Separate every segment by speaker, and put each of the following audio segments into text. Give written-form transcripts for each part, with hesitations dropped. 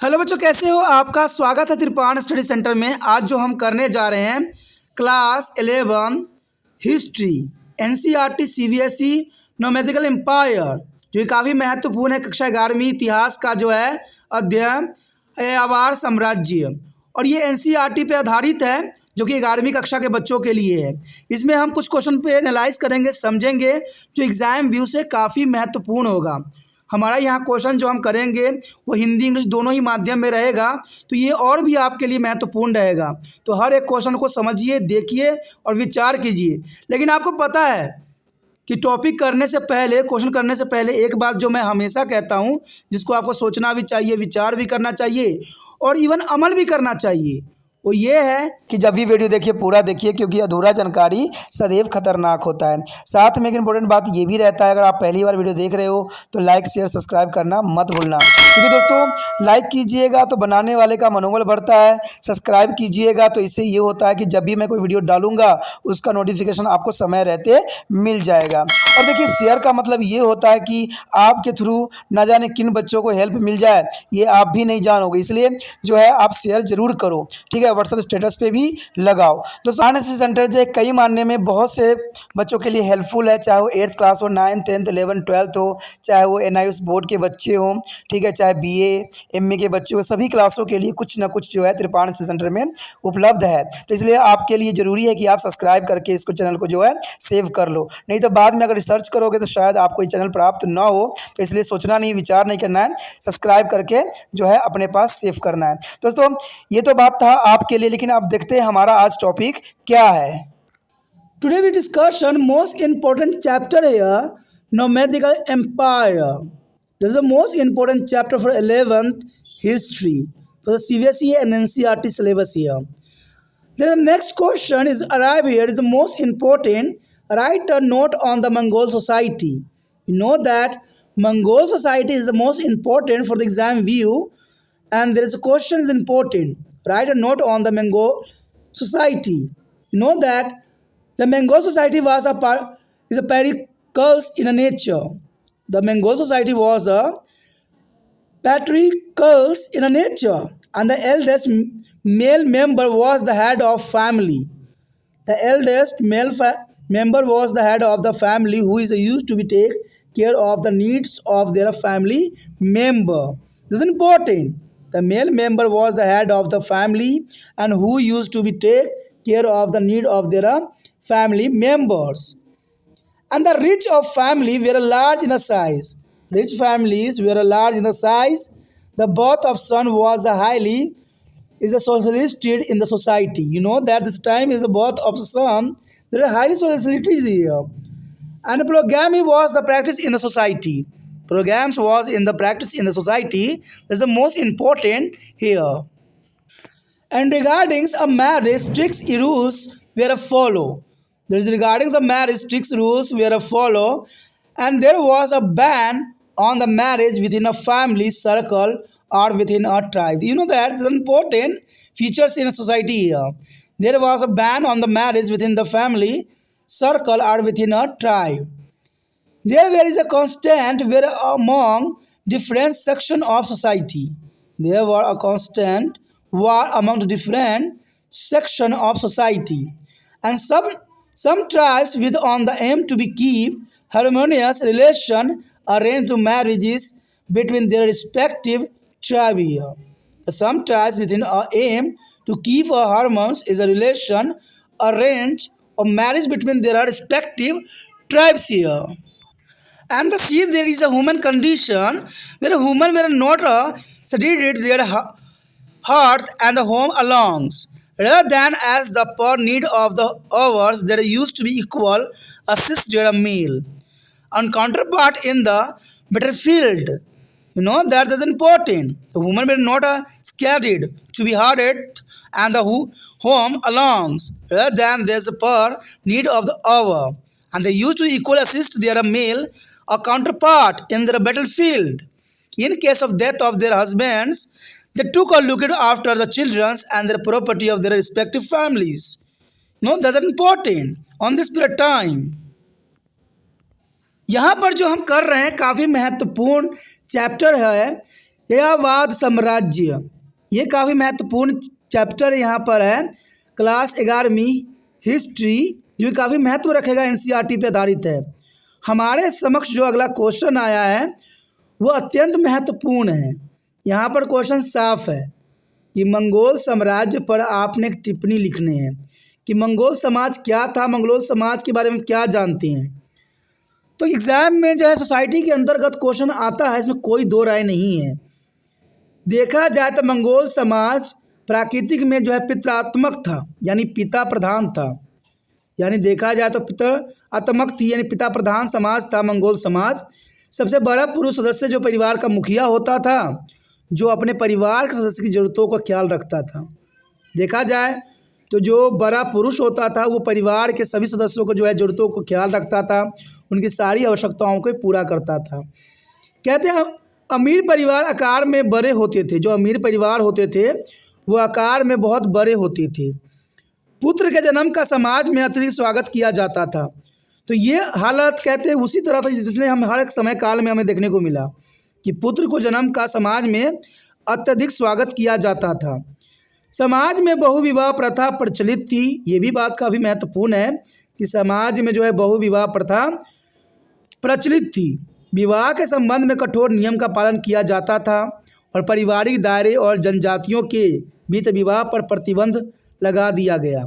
Speaker 1: Hello बच्चों, कैसे हो? आपका स्वागत है त्रिपाण स्टडी सेंटर में। आज जो हम करने जा रहे हैं class 11 history NCERT CBSE nomadic empire, जो कि काफ़ी महत्वपूर्ण है। कक्षा 11वीं इतिहास का जो है अध्ययन अवार साम्राज्य, और ये एनसीईआरटी पे आधारित है, जो कि 11वीं कक्षा के बच्चों के लिए है। इसमें हम कुछ क्वेश्चन पे एनालाइज करेंगे, समझेंगे, जो एग्ज़ाम व्यू से काफ़ी महत्वपूर्ण होगा। हमारा यहाँ क्वेश्चन जो हम करेंगे वो हिंदी इंग्लिश दोनों ही माध्यम में रहेगा, तो ये और भी आपके लिए महत्वपूर्ण रहेगा। तो हर एक क्वेश्चन को समझिए, देखिए और विचार कीजिए। लेकिन आपको पता है कि टॉपिक करने से पहले, क्वेश्चन करने से पहले एक बात जो मैं हमेशा कहता हूँ, जिसको आपको सोचना भी चाहिए, विचार भी करना चाहिए और इवन अमल भी करना चाहिए, वो ये है कि जब भी वीडियो देखिए पूरा देखिए, क्योंकि अधूरा जानकारी सदैव खतरनाक होता है। साथ में एक इम्पोर्टेंट बात ये भी रहता है, अगर आप पहली बार वीडियो देख रहे हो तो लाइक शेयर सब्सक्राइब करना मत भूलना, क्योंकि दोस्तों लाइक कीजिएगा तो बनाने वाले का मनोबल बढ़ता है, सब्सक्राइब कीजिएगा तो इससे ये होता है कि जब भी मैं कोई वीडियो डालूंगा उसका नोटिफिकेशन आपको समय रहते मिल जाएगा। और देखिए शेयर का मतलब ये होता है कि आपके थ्रू ना जाने किन बच्चों को हेल्प मिल जाए, ये आप भी नहीं जानोगे, इसलिए जो है आप शेयर जरूर करो, ठीक है। व्हाट्सएप स्टेटस पे भी लगाओ। दोस्तों एनएसएस सेंटर जो कई मानने में बहुत से बच्चों के लिए हेल्पफुल है, चाहे वो 8th क्लास हो, 9th 10th 11th 12th हो, चाहे वो एनआईएस बोर्ड के बच्चे हों, ठीक है, चाहे बीए एमए के बच्चे हो, सभी क्लासों के लिए कुछ ना कुछ जो है त्रिपाण एनएसएस सेंटर में उपलब्ध है। तो इसलिए आपके लिए ज़रूरी है कि आप सब्सक्राइब करके इसको चैनल को जो है सेव कर लो, नहीं तो बाद में अगर रिसर्च करोगे तो शायद आपको ये चैनल प्राप्त ना हो। तो इसलिए सोचना नहीं, विचार नहीं करना है, सब्सक्राइब करके जो है अपने पास सेव करना है। दोस्तों ये तो बात था आपके लिए, लेकिन आप देखते हैं हमारा आज टॉपिक क्या है। Today we discussion most important chapter है nomadic empire. This is the most important chapter for 11th history for the CBSE and NCERT syllabus here. Then the next question is arrive here is the most important. Write a note on the Mongol society. You know that Mongol society is the most important for the exam view, and there is a question is important. Write a note on the Mongol society. You know that the Mongol society was is a patriarchal in a nature. The Mongol society was a patriarchal in a nature, and the eldest male member was the head of family. The eldest male member was the head of the family, who is used to be take care of the needs of their family member. This is important. The male member was the head of the family and who used to be take care of the need of their family members. And the rich of family were large in the size. Rich families were large in the size. The birth of son was highly is a solicited in the society. You know that this time is the birth of son. There are highly solicited here. And polygamy was the practice in the society. Polygamy was in the practice in the society. That's the most important here. And regarding a marriage, strict rules were a follow. There is regarding the marriage, strict rules were a follow, and there was a ban on the marriage within a family circle or within a tribe. You know that the important features in a society here. There was a ban on the marriage within the family circle or within a tribe. There is a constant where among different section of society. There were a constant war among the different section of society, and some tribes with on the aim to be keep harmonious relation arrange marriages between their respective tribe here. Some tribes within a aim to keep a harmonious is a relation arrange a marriage between their respective tribes here. And the see there is a human condition where a human were not studied their hearth and the home alongs, rather than as the per need of the hours that used to be equal assist their meal and counterpart in the battlefield. You know that is important. The women were not scattered to be hearted and the home alongs, rather than there's a per need of the hour, and they used to equal assist their male or counterpart in their battlefield. In case of death of their husbands, they took or looked after the children and their property of their respective families. No, that's important on this period time. यहाँ पर जो हम कर रहे हैं काफ़ी महत्वपूर्ण chapter है एयावाद साम्राज्य, ये काफ़ी महत्वपूर्ण चैप्टर यहाँ पर है, क्लास 11वीं हिस्ट्री, जो काफ़ी महत्व रखेगा, एनसीईआरटी पे आधारित है। हमारे समक्ष जो अगला क्वेश्चन आया है वो अत्यंत महत्वपूर्ण है। यहाँ पर क्वेश्चन साफ है कि मंगोल साम्राज्य पर आपने एक टिप्पणी लिखनी है कि मंगोल समाज क्या था, मंगोल समाज के बारे में क्या जानते हैं। तो एग्ज़ाम में जो है सोसाइटी के अंतर्गत क्वेश्चन आता है, इसमें कोई दो राय नहीं है। देखा जाए तो मंगोल समाज प्राकृतिक में जो है पितरात्मक था, यानी पिता प्रधान था, यानी देखा जाए तो पितरात्मक थी, यानी पिता प्रधान समाज था मंगोल समाज। सबसे बड़ा पुरुष सदस्य जो परिवार का मुखिया होता था, जो अपने परिवार के सदस्य की ज़रूरतों का ख्याल रखता था। देखा जाए तो जो बड़ा पुरुष होता था वो परिवार के सभी सदस्यों को जो है ज़रूरतों को ख्याल रखता था, उनकी सारी आवश्यकताओं को पूरा करता था। कहते हैं अमीर परिवार आकार में बड़े होते थे, जो अमीर परिवार होते थे वो आकार में बहुत बड़े होते थे। पुत्र के जन्म का समाज में अत्यधिक स्वागत किया जाता था। तो ये हालत कहते हैं उसी तरह था जिसने हम हर एक समय काल में हमें देखने को मिला कि पुत्र को जन्म का समाज में अत्यधिक स्वागत किया जाता था। समाज में बहुविवाह प्रथा प्रचलित थी, ये भी बात काफ़ी महत्वपूर्ण है कि समाज में जो है बहुविवाह प्रथा प्रचलित थी। विवाह के संबंध में कठोर नियम का पालन किया जाता था और पारिवारिक दायरे और जनजातियों के बीच विवाह पर प्रतिबंध लगा दिया गया।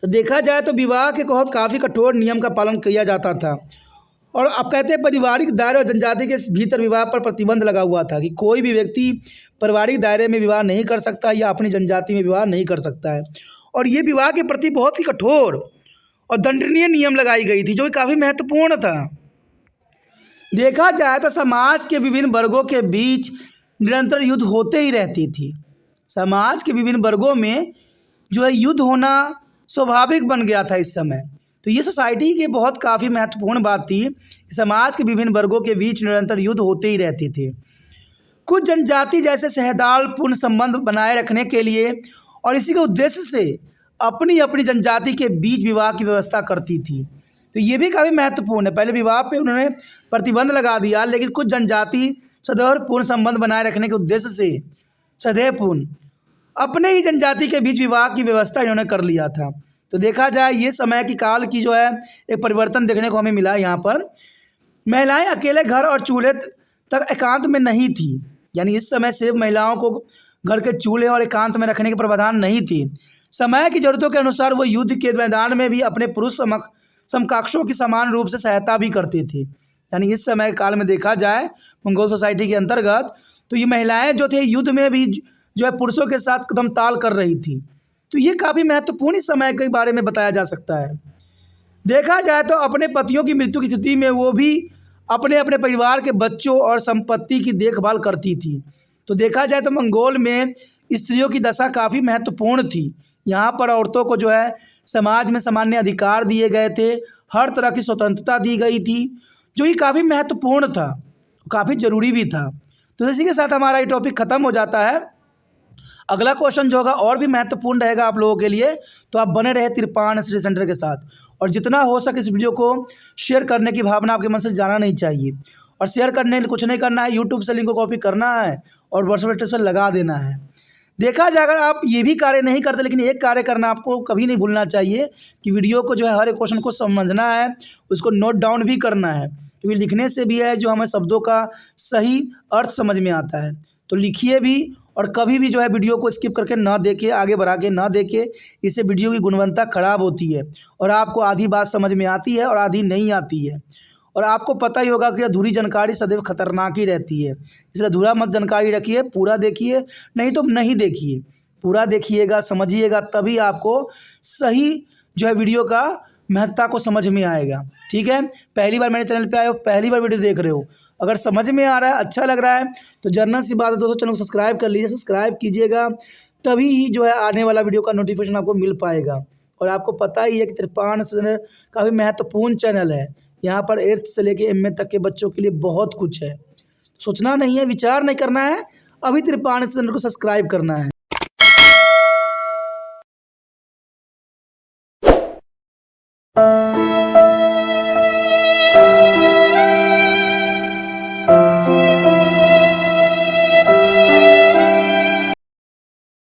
Speaker 1: तो देखा जाए तो विवाह के बहुत काफ़ी कठोर नियम का पालन किया जाता था। और अब कहते हैं पारिवारिक दायरे और जनजाति के भीतर विवाह पर प्रतिबंध लगा हुआ था कि कोई भी व्यक्ति पारिवारिक दायरे में विवाह नहीं कर सकता या अपनी जनजाति में विवाह नहीं कर सकता है। और ये विवाह के प्रति बहुत ही कठोर और दंडनीय नियम लगाई गई थी, जो कि काफ़ी महत्वपूर्ण था। देखा जाए तो समाज के विभिन्न वर्गों के बीच निरंतर युद्ध होते ही रहती थी। समाज के विभिन्न वर्गों में जो है युद्ध होना स्वाभाविक बन गया था इस समय। तो ये सोसाइटी की बहुत काफ़ी महत्वपूर्ण बात थी कि समाज के विभिन्न वर्गों के बीच निरंतर युद्ध होते ही रहते थे। कुछ जनजाति जैसे सहदालपूर्ण संबंध बनाए रखने के लिए और इसी के उद्देश्य से अपनी अपनी जनजाति के बीच विवाह की व्यवस्था करती थी। तो ये भी काफ़ी महत्वपूर्ण है। पहले विवाह पे उन्होंने प्रतिबंध लगा दिया, लेकिन कुछ जनजाति सदैवपूर्ण संबंध बनाए रखने के उद्देश्य से सदैवपूर्ण अपने ही जनजाति के बीच विवाह की व्यवस्था इन्होंने कर लिया था। तो देखा जाए ये समय की काल की जो है एक परिवर्तन देखने को हमें मिला। यहाँ पर महिलाएं अकेले घर और चूल्हे तक एकांत में नहीं थी, यानी इस समय सिर्फ महिलाओं को घर के चूल्हे और एकांत में रखने के प्रावधान नहीं थी। समय की ज़रूरतों के अनुसार वो युद्ध के मैदान में भी अपने पुरुष समकक्षों की समान रूप से सहायता भी करती थी। यानी इस समय काल में देखा जाए मंगोल सोसाइटी के अंतर्गत तो ये महिलाएं जो थे युद्ध में भी जो है पुरुषों के साथ कदम ताल कर रही थी। तो ये काफ़ी महत्वपूर्ण इस समय के बारे में बताया जा सकता है। देखा जाए तो अपने पतियों की मृत्यु की स्थिति में वो भी अपने अपने परिवार के बच्चों और संपत्ति की देखभाल करती थी। तो देखा जाए तो मंगोल में स्त्रियों की दशा काफ़ी महत्वपूर्ण थी। यहाँ पर औरतों को जो है समाज में सामान्य अधिकार दिए गए थे, हर तरह की स्वतंत्रता दी गई थी, जो कि काफ़ी महत्वपूर्ण था, काफ़ी ज़रूरी भी था। तो इसी के साथ हमारा ये टॉपिक ख़त्म हो जाता है। अगला क्वेश्चन जो होगा और भी महत्वपूर्ण रहेगा आप लोगों के लिए, तो आप बने रहे तिरपान स्टडी सेंटर के साथ। और जितना हो सके इस वीडियो को शेयर करने की भावना आपके मन से जाना नहीं चाहिए। और शेयर करने कुछ नहीं करना है, यूट्यूब से लिंक को कॉपी करना है और व्हाट्सएप स्टेटस पर लगा देना है। देखा जाए अगर आप ये भी कार्य नहीं करते, लेकिन एक कार्य करना आपको कभी नहीं भूलना चाहिए कि वीडियो को जो है हर एक क्वेश्चन को समझना है, उसको नोट डाउन भी करना है, क्योंकि लिखने से भी है जो हमें शब्दों का सही अर्थ समझ में आता है। तो लिखिए भी और कभी भी जो है वीडियो को स्किप करके ना देखे, आगे बढ़ा के ना देखे। इससे वीडियो की गुणवत्ता खराब होती है और आपको आधी बात समझ में आती है और आधी नहीं आती है। और आपको पता ही होगा कि अधूरी जानकारी सदैव खतरनाक ही रहती है, इसलिए अधूरा मत जानकारी रखिए, पूरा देखिए, नहीं तो नहीं देखिए। पूरा देखिएगा, समझिएगा, तभी आपको सही जो है वीडियो का महत्ता को समझ में आएगा। ठीक है, पहली बार मेरे चैनल पे आए हो, पहली बार वीडियो देख रहे हो, अगर समझ में आ रहा है, अच्छा लग रहा है, तो जनरल सी बात है दोस्तों, चैनल को सब्सक्राइब कर लीजिए। सब्सक्राइब कीजिएगा, तभी ही जो है आने वाला वीडियो का नोटिफिकेशन आपको मिल पाएगा। और आपको पता ही है कि तिरपान चैनल काफ़ी महत्वपूर्ण चैनल है। यहाँ पर 8th से लेके MA तक के बच्चों के लिए बहुत कुछ है। सोचना नहीं है, विचार नहीं करना है, अभी तिरपान चैनल को सब्सक्राइब करना है।